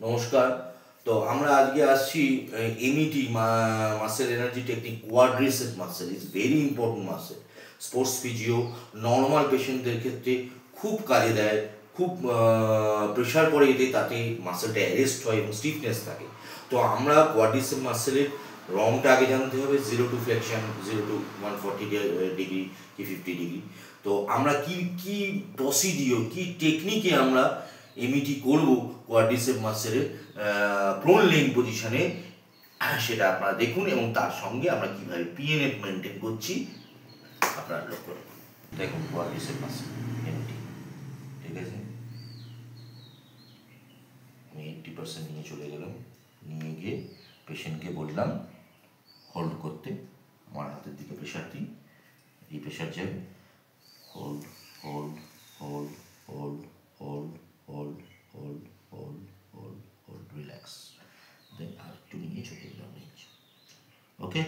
নমস্কার। তো আমরা আজকে আসছি MET muscle energy technique quadricep muscle is very important muscle. Sports physio normal পেশেন্টদের ক্ষেত্রে খুব কাজে দেয়। খুব প্রেশার পড়ে এতে, তাতে মাসেলটা অ্যারেস্ট হয় এবং স্টিফনেস থাকে। তো আমরা কোয়াড্রিসেপ মাসেলের রংটা আগে জানতে হবে, 0 to ফ্লেকশন, 0 to 140 ডিগ্রি কি 50 ডিগ্রি। তো আমরা কি কি প্রসিডিও, কি টেকনিকে আমরা এমইটি করব কোয়াড্রিসেপ মাসেলের প্রোন লেইং পজিশনে, সেটা আপনারা দেখুন এবং তার সঙ্গে আমরা কীভাবে পিএনএফ মেনটেন করছি আপনারা লক্ষ্য রাখুন। দেখুন কোয়াড্রিসেপ মাসেল এমইটি, ঠিক আছে। আমি 80% নিয়ে চলে গেলাম, নিয়ে গিয়ে পেশেন্টকে বললাম হোল্ড করতে। আমার হাতের দিকে প্রেশার দিই, এই প্রেশার যাবে, hold hold hold hold hold hold hold hold hold hold relax, then আর একটু নিয়ে চলে গেলাম নিচে। ওকে।